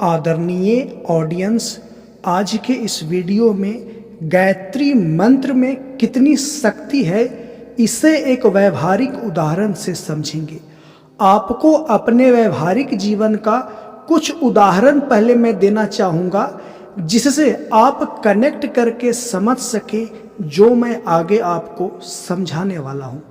आदरणीय ऑडियंस, आज के इस वीडियो में गायत्री मंत्र में कितनी शक्ति है, इसे एक व्यवहारिक उदाहरण से समझेंगे। आपको अपने व्यवहारिक जीवन का कुछ उदाहरण पहले मैं देना चाहूँगा, जिससे आप कनेक्ट करके समझ सके जो मैं आगे आपको समझाने वाला हूँ।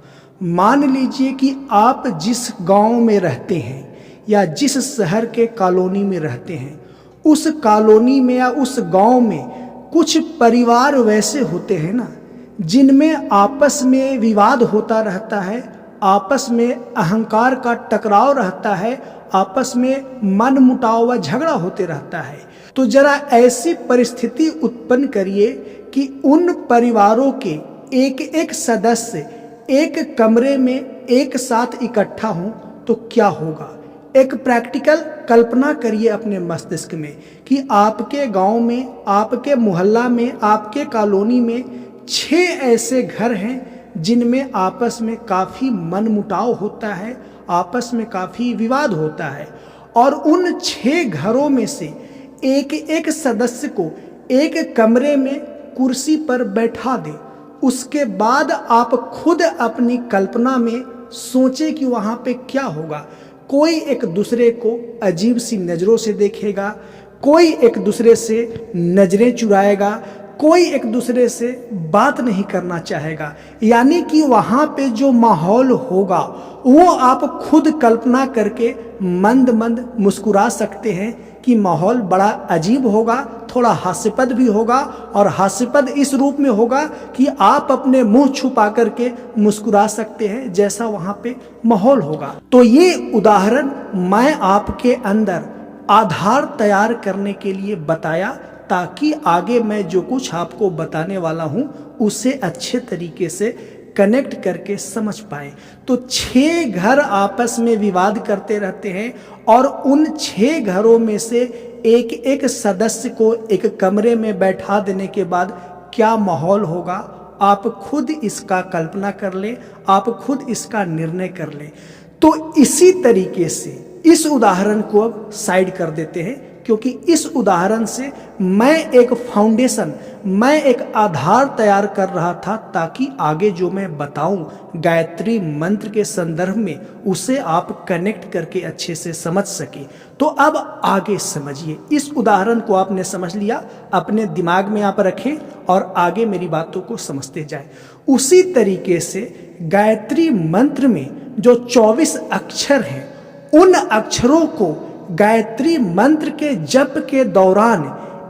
मान लीजिए कि आप जिस गांव में रहते हैं या जिस शहर के कॉलोनी में रहते हैं, उस कॉलोनी में या उस गांव में कुछ परिवार वैसे होते हैं ना, जिनमें आपस में विवाद होता रहता है, आपस में अहंकार का टकराव रहता है, आपस में मन मुटाव व झगड़ा होते रहता है। तो जरा ऐसी परिस्थिति उत्पन्न करिए कि उन परिवारों के एक एक सदस्य एक कमरे में एक साथ इकट्ठा हों तो क्या होगा। एक प्रैक्टिकल कल्पना करिए अपने मस्तिष्क में कि आपके गांव में, आपके मोहल्ला में, आपके कॉलोनी में 6 ऐसे घर हैं जिनमें आपस में काफ़ी मनमुटाव होता है, आपस में काफ़ी विवाद होता है। और उन 6 घरों में से एक एक सदस्य को एक कमरे में कुर्सी पर बैठा दे। उसके बाद आप खुद अपनी कल्पना में सोचें कि वहाँ पे क्या होगा। कोई एक दूसरे को अजीब सी नज़रों से देखेगा, कोई एक दूसरे से नज़रें चुराएगा, कोई एक दूसरे से बात नहीं करना चाहेगा। यानी कि वहाँ पे जो माहौल होगा वो आप खुद कल्पना करके मंद मंद मुस्कुरा सकते हैं कि माहौल बड़ा अजीब होगा, थोड़ा हास्यपद भी होगा। और हास्यपद इस रूप में होगा कि आप अपने मुंह छुपा करके मुस्कुरा सकते हैं जैसा वहाँ पे माहौल होगा। तो ये उदाहरण मैं आपके अंदर आधार तैयार करने के लिए बताया, ताकि आगे मैं जो कुछ आपको बताने वाला हूँ उसे अच्छे तरीके से कनेक्ट करके समझ पाए। तो 6 घर आपस में विवाद करते रहते हैं और उन 6 घरों में से एक एक सदस्य को एक कमरे में बैठा देने के बाद क्या माहौल होगा, आप खुद इसका कल्पना कर लें, आप खुद इसका निर्णय कर लें। तो इसी तरीके से इस उदाहरण को अब साइड कर देते हैं, क्योंकि इस उदाहरण से मैं एक फाउंडेशन, मैं एक आधार तैयार कर रहा था, ताकि आगे जो मैं बताऊं गायत्री मंत्र के संदर्भ में उसे आप कनेक्ट करके अच्छे से समझ सके। तो अब आगे समझिए। इस उदाहरण को आपने समझ लिया, अपने दिमाग में आप रखें और आगे मेरी बातों को समझते जाएं। उसी तरीके से गायत्री मंत्र में जो 24 अक्षर हैं, उन अक्षरों को गायत्री मंत्र के जप के दौरान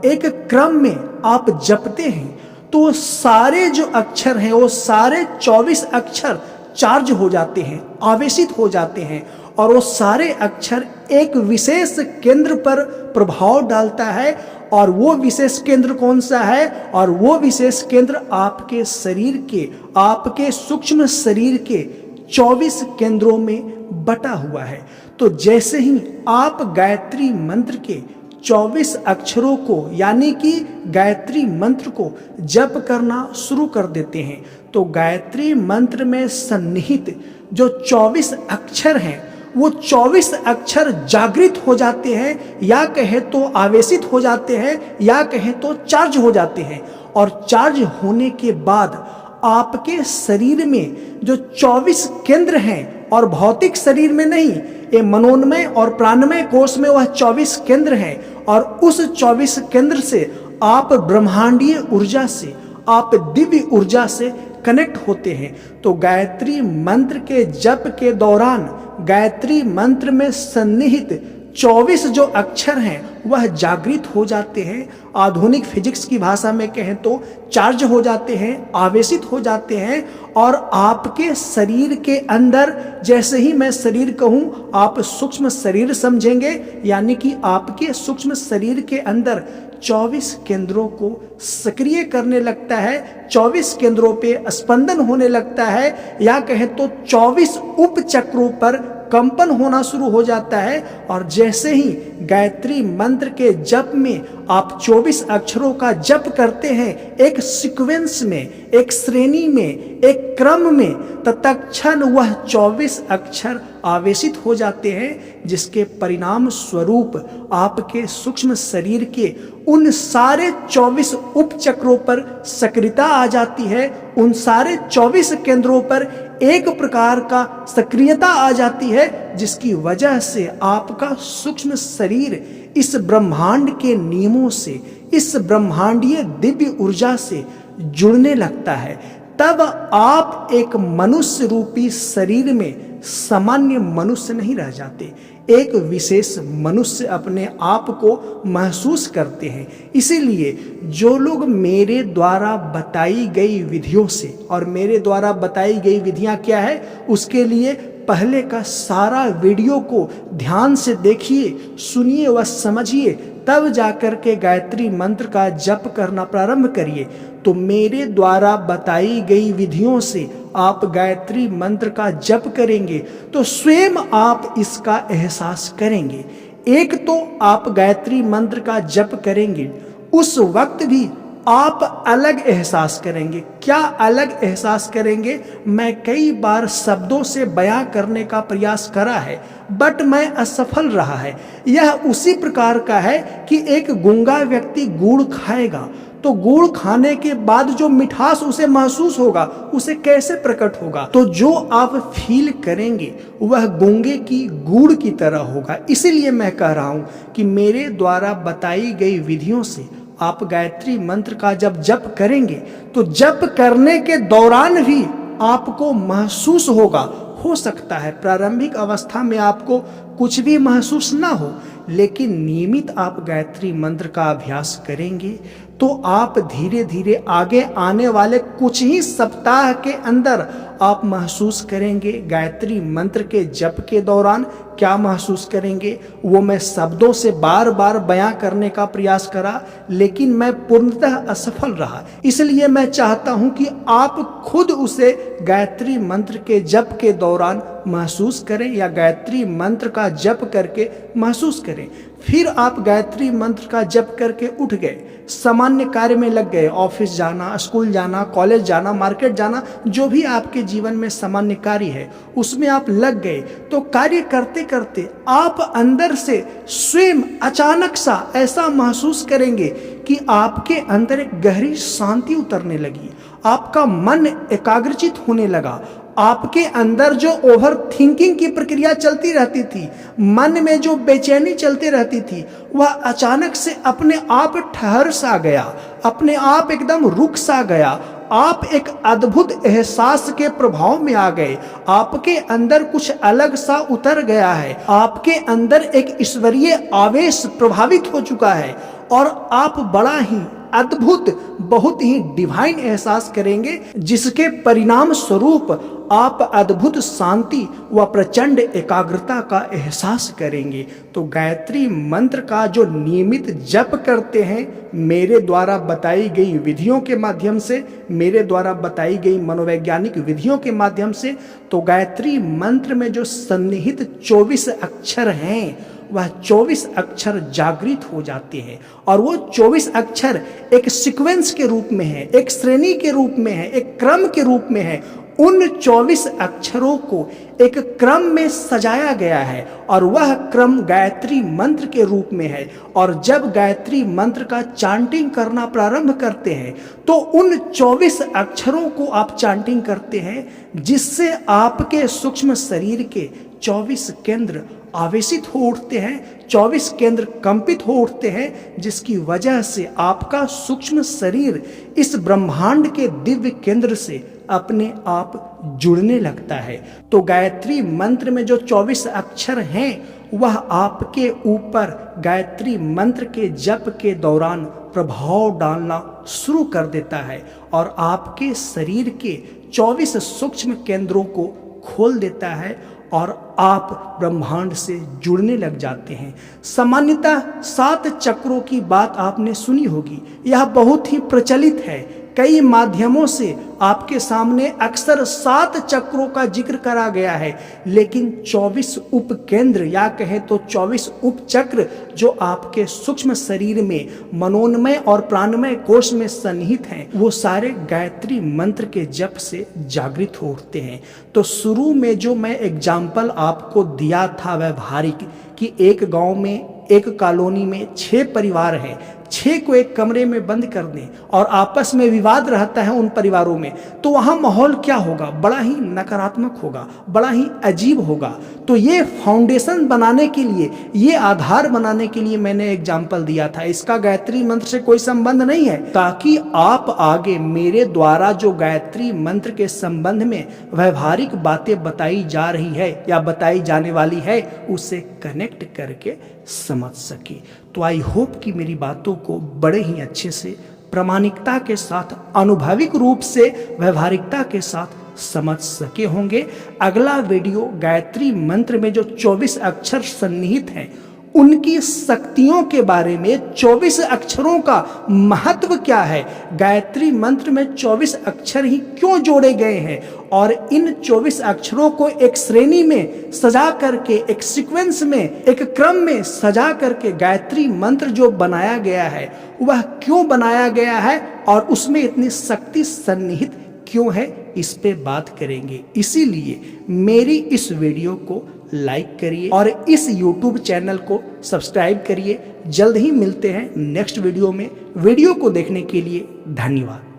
एक क्रम में आप जपते हैं, तो सारे जो अक्षर हैं वो सारे 24 अक्षर चार्ज हो जाते हैं, आवेशित हो जाते हैं। और वो सारे अक्षर एक विशेष केंद्र पर प्रभाव डालता है। और वो विशेष केंद्र कौन सा है? और वो विशेष केंद्र आपके शरीर के, आपके सूक्ष्म शरीर के 24 केंद्रों में बटा हुआ है। तो जैसे ही आप गायत्री मंत्र के 24 अक्षरों को, यानी कि गायत्री मंत्र को जप करना शुरू कर देते हैं, तो गायत्री मंत्र में सन्निहित जो 24 अक्षर हैं, वो 24 अक्षर जागृत हो जाते हैं, या कहे तो आवेशित हो जाते हैं, या कहे तो चार्ज हो जाते हैं। और चार्ज होने के बाद आपके शरीर में जो 24 केंद्र हैं, और भौतिक शरीर में नहीं, ये मनोन्मय और प्राणमय कोश में वह 24 केंद्र हैं। और उस 24 केंद्र से आप ब्रह्मांडीय ऊर्जा से, आप दिव्य ऊर्जा से कनेक्ट होते हैं। तो गायत्री मंत्र के जप के दौरान गायत्री मंत्र में सन्निहित 24 जो अक्षर हैं वह जागृत हो जाते हैं। आधुनिक फिजिक्स की भाषा में कहें तो चार्ज हो जाते हैं, आवेशित हो जाते हैं। और आपके शरीर के अंदर, जैसे ही मैं शरीर कहूँ आप सूक्ष्म शरीर समझेंगे, यानी कि आपके सूक्ष्म शरीर के अंदर 24 केंद्रों को सक्रिय करने लगता है, 24 केंद्रों पे स्पंदन होने लगता है, या कहें तो 24 उपचक्रों पर कंपन होना शुरू हो जाता है। और जैसे ही गायत्री मंत्र के जप में आप 24 अक्षरों का जप करते हैं, एक सीक्वेंस में, एक श्रेणी में, एक क्रम में, तत्क्षण वह 24 अक्षर आवेशित हो जाते हैं, जिसके परिणाम स्वरूप आपके सूक्ष्म शरीर के उन सारे 24 उपचक्रों पर सक्रियता आ जाती है। उन सारे 24 केंद्रों पर एक प्रकार का सक्रियता आ जाती है, जिसकी वजह से आपका सूक्ष्म शरीर इस ब्रह्मांड के नियमों से, इस ब्रह्मांडीय दिव्य ऊर्जा से जुड़ने लगता है। तब आप एक मनुष्य रूपी शरीर में सामान्य मनुष्य नहीं रह जाते, एक विशेष मनुष्य अपने आप को महसूस करते हैं। इसीलिए जो लोग मेरे द्वारा बताई गई विधियों से, और मेरे द्वारा बताई गई विधियां क्या है, उसके लिए पहले का सारा वीडियो को ध्यान से देखिए, सुनिए व समझिए, तब जाकर के गायत्री मंत्र का जप करना प्रारंभ करिए। तो मेरे द्वारा बताई गई विधियों से आप गायत्री मंत्र का जप करेंगे तो स्वयं आप इसका एहसास करेंगे। एक तो आप गायत्री मंत्र का जप करेंगे, उस वक्त भी आप अलग एहसास करेंगे। क्या अलग एहसास करेंगे? मैं कई बार शब्दों से बयां करने का प्रयास करा है, बट मैं असफल रहा है। यह उसी प्रकार का है कि एक गूंगा व्यक्ति गुड़ खाएगा तो गुड़ खाने के बाद जो मिठास उसे महसूस होगा, उसे कैसे प्रकट होगा? तो जो आप फील करेंगे वह गूंगे की गुड़ की तरह होगा। इसीलिए मैं कह रहा हूं कि मेरे द्वारा बताई गई विधियों से आप गायत्री मंत्र का जब जप करेंगे तो जप करने के दौरान भी आपको महसूस होगा। हो सकता है प्रारंभिक अवस्था में आपको कुछ भी महसूस ना हो, लेकिन नियमित आप गायत्री मंत्र का अभ्यास करेंगे तो आप धीरे धीरे आगे आने वाले कुछ ही सप्ताह के अंदर आप महसूस करेंगे। गायत्री मंत्र के जप के दौरान क्या महसूस करेंगे वो मैं शब्दों से बार बार बयां करने का प्रयास करा, लेकिन मैं पूर्णतः असफल रहा। इसलिए मैं चाहता हूं कि आप खुद उसे गायत्री मंत्र के जप के दौरान महसूस करें या गायत्री मंत्र का जप करके महसूस करें। फिर आप गायत्री मंत्र का जप करके उठ गए, सामान्य कार्य में लग गए, ऑफिस जाना, स्कूल जाना, कॉलेज जाना, मार्केट जाना, जो भी आपके जीवन में सामान्य कार्य है उसमें आप लग गए। तो कार्य करते करते आप अंदर से स्वयं अचानक सा ऐसा महसूस करेंगे कि आपके अंदर एक गहरी शांति उतरने लगी, आपका मन एकाग्रचित होने लगा। आपके अंदर जो ओवर थिंकिंग की प्रक्रिया चलती रहती थी, मन में जो बेचैनी चलती रहती थी, वह अचानक से अपने आप ठहर सा गया, अपने आप एकदम रुक सा गया। आप एक अद्भुत एहसास के प्रभाव में आ गए। आपके अंदर कुछ अलग सा उतर गया है, आपके अंदर एक ईश्वरीय आवेश प्रभावित हो चुका है और आप बड़ा ही अद्भुत, बहुत ही डिवाइन एहसास करेंगे, जिसके परिणाम स्वरूप आप अद्भुत शांति व प्रचंड एकाग्रता का एहसास करेंगे। तो गायत्री मंत्र का जो नियमित जप करते हैं मेरे द्वारा बताई गई विधियों के माध्यम से, मेरे द्वारा बताई गई मनोवैज्ञानिक विधियों के माध्यम से, तो गायत्री मंत्र में जो सन्निहित 24 अक्षर हैं वह 24 अक्षर जागृत हो जाते हैं। और वो 24 अक्षर एक सीक्वेंस के रूप में है, एक श्रेणी के रूप में है, एक क्रम के रूप में है। उन 24 अक्षरों को एक क्रम में सजाया गया है और वह क्रम गायत्री मंत्र के रूप में है। और जब गायत्री मंत्र का चांटिंग करना प्रारंभ करते हैं तो उन 24 अक्षरों को आप चांटिंग करते हैं, जिससे आपके सूक्ष्म शरीर के 24 केंद्र आवेशित हो उठते हैं, 24 केंद्र कंपित हो उठते हैं, जिसकी वजह से आपका सूक्ष्म शरीर इस ब्रह्मांड के दिव्य केंद्र से अपने आप जुड़ने लगता है। तो गायत्री मंत्र में जो 24 अक्षर हैं वह आपके ऊपर गायत्री मंत्र के जप के दौरान प्रभाव डालना शुरू कर देता है और आपके शरीर के 24 सूक्ष्म केंद्रों को खोल देता है और आप ब्रह्मांड से जुड़ने लग जाते हैं। सामान्यतः 7 चक्रों की बात आपने सुनी होगी, यह बहुत ही प्रचलित है। कई माध्यमों से आपके सामने अक्सर 7 चक्रों का जिक्र करा गया है, लेकिन 24 उपकेंद्र या कहें तो 24 उपचक्र जो आपके सूक्ष्म शरीर में मनोन्मय और प्राणमय कोश में सन्निहित हैं, वो सारे गायत्री मंत्र के जप से जागृत हो उठते हैं। तो शुरू में जो मैं एग्जाम्पल आपको दिया था व्यवहारिक कि एक गांव में, एक कॉलोनी में 6 परिवार हैं, 6 को एक कमरे में बंद कर दें और आपस में विवाद रहता है उन परिवारों में, तो वहां माहौल क्या होगा? बड़ा ही नकारात्मक होगा, बड़ा ही अजीब होगा। तो ये फाउंडेशन बनाने के लिए, ये आधार बनाने के लिए मैंने एग्जाम्पल दिया था। इसका गायत्री मंत्र से कोई संबंध नहीं है, ताकि आप आगे मेरे द्वारा जो गायत्री मंत्र के संबंध में व्यवहारिक बातें बताई जा रही है या बताई जाने वाली है, उसे कनेक्ट करके समझ सके। तो आई होप कि मेरी बातों को बड़े ही अच्छे से, प्रामाणिकता के साथ, अनुभविक रूप से, व्यवहारिकता के साथ समझ सके होंगे। अगला वीडियो गायत्री मंत्र में जो 24 अक्षर सन्निहित हैं उनकी शक्तियों के बारे में, 24 अक्षरों का महत्व क्या है, गायत्री मंत्र में 24 अक्षर ही क्यों जोड़े गए हैं और इन 24 अक्षरों को एक श्रेणी में सजा करके, एक सीक्वेंस में, एक क्रम में सजा करके गायत्री मंत्र जो बनाया गया है वह क्यों बनाया गया है और उसमें इतनी शक्ति सन्निहित क्यों है, इस पे बात करेंगे। इसीलिए मेरी इस वीडियो को लाइक करिए और इस YouTube चैनल को सब्सक्राइब करिए। जल्द ही मिलते हैं नेक्स्ट वीडियो में। वीडियो को देखने के लिए धन्यवाद।